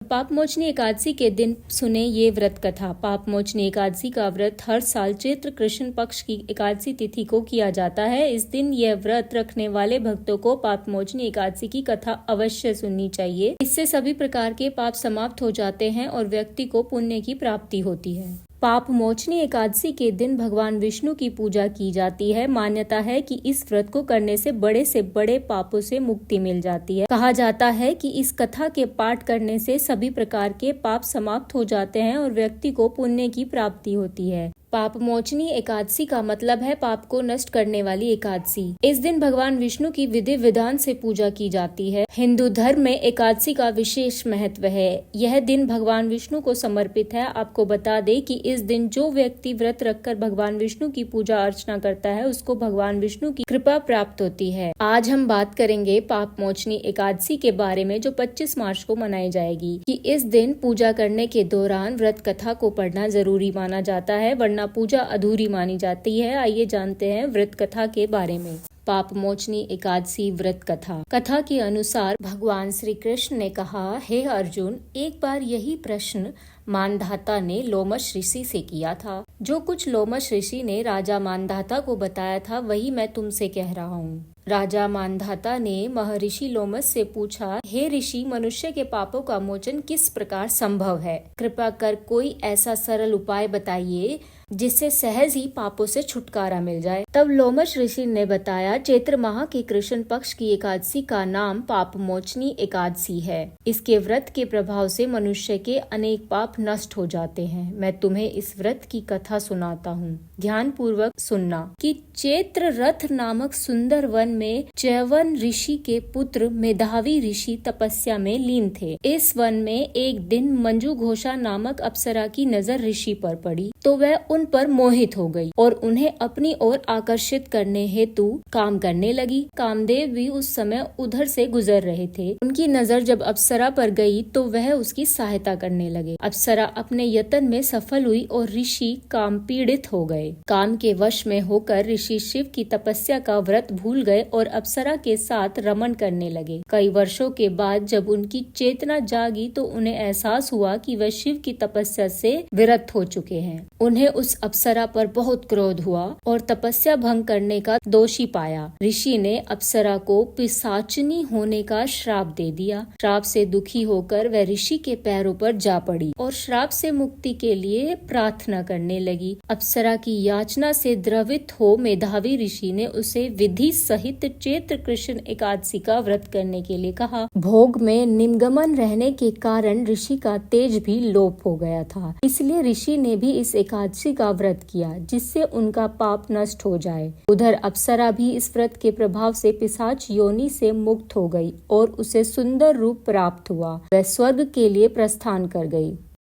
पापमोचनी एकादशी के दिन सुने ये व्रत कथा। पापमोचनी एकादशी का व्रत हर साल चैत्र कृष्ण पक्ष की एकादशी तिथि को किया जाता है। इस दिन यह व्रत रखने वाले भक्तों को पापमोचनी एकादशी की कथा अवश्य सुननी चाहिए। इससे सभी प्रकार के पाप समाप्त हो जाते हैं और व्यक्ति को पुण्य की प्राप्ति होती है। पापमोचनी एकादशी के दिन भगवान विष्णु की पूजा की जाती है। मान्यता है कि इस व्रत को करने से बड़े पापों से मुक्ति मिल जाती है। कहा जाता है कि इस कथा के पाठ करने से सभी प्रकार के पाप समाप्त हो जाते हैं और व्यक्ति को पुण्य की प्राप्ति होती है। पापमोचनी एकादशी का मतलब है पाप को नष्ट करने वाली एकादशी। इस दिन भगवान विष्णु की विधि विधान से पूजा की जाती है। हिंदू धर्म में एकादशी का विशेष महत्व है। यह दिन भगवान विष्णु को समर्पित है। आपको बता दें कि इस दिन जो व्यक्ति व्रत रखकर भगवान विष्णु की पूजा अर्चना करता है उसको भगवान विष्णु की कृपा प्राप्त होती है। आज हम बात करेंगे पापमोचनी एकादशी के बारे में, जो 25 मार्च को मनाई जाएगी। कि इस दिन पूजा करने के दौरान व्रत कथा को पढ़ना जरूरी माना जाता है, वरना पूजा अधूरी मानी जाती है। आइए जानते हैं व्रत कथा के बारे में। पापमोचनी एकादशी व्रत कथा। कथा के अनुसार भगवान श्री कृष्ण ने कहा, हे अर्जुन, एक बार यही प्रश्न मानधाता ने लोमश ऋषि से किया था। जो कुछ लोमश ऋषि ने राजा मानधाता को बताया था वही मैं तुमसे कह रहा हूँ। राजा मानधाता ने महर्षि लोमश से पूछा, हे ऋषि, मनुष्य के पापों का मोचन किस प्रकार संभव है? कृपा कर कोई ऐसा सरल उपाय बताइए जिससे सहज ही पापों से छुटकारा मिल जाए। तब लोमश ऋषि ने बताया, चैत्र माह के कृष्ण पक्ष की एकादशी का नाम पापमोचनी एकादशी है। इसके व्रत के प्रभाव से मनुष्य के अनेक पाप नष्ट हो जाते हैं। मैं तुम्हें इस व्रत की कथा सुनाता हूँ, ध्यान पूर्वक सुनना। कि चैत्र रथ नामक सुंदर वन में च्यवन ऋषि के पुत्र मेधावी ऋषि तपस्या में लीन थे। इस वन में एक दिन मंजू घोषा नामक अप्सरा की नजर ऋषि पर पड़ी तो वह उन पर मोहित हो गई और उन्हें अपनी ओर आकर्षित करने हेतु काम करने लगी। कामदेव भी उस समय उधर से गुजर रहे थे। उनकी नजर जब अप्सरा पर गई तो वह उसकी सहायता करने लगे। अप्सरा अपने यत्न में सफल हुई और ऋषि काम पीड़ित हो गए। काम के वश में होकर ऋषि शिव की तपस्या का व्रत भूल गए और अप्सरा के साथ रमण करने लगे। कई वर्षों के बाद जब उनकी चेतना जागी तो उन्हें एहसास हुआ कि वह शिव की तपस्या से विरत हो चुके हैं। उन्हें उस अप्सरा पर बहुत क्रोध हुआ और तपस्या भंग करने का दोषी पाया। ऋषि ने अप्सरा को पिशाचिनी होने का श्राप दे दिया। श्राप से दुखी होकर वह ऋषि के पैरों पर जा पड़ी और श्राप से मुक्ति के लिए प्रार्थना करने लगी। अप्सरा की याचना से द्रवित हो मेधावी ऋषि ने उसे विधि सहित चैत्र कृष्ण एकादशी का व्रत करने के लिए कहा। भोग में निमग्न रहने के कारण ऋषि का तेज भी लोप हो गया था, इसलिए ऋषि ने भी इस एकादशी का व्रत किया जिससे उनका पाप नष्ट हो जाए। उधर अप्सरा भी इस व्रत के प्रभाव से पिशाच योनि से मुक्त हो गई और उसे सुंदर रूप प्राप्त हुआ। वह स्वर्ग के लिए प्रस्थान कर गई।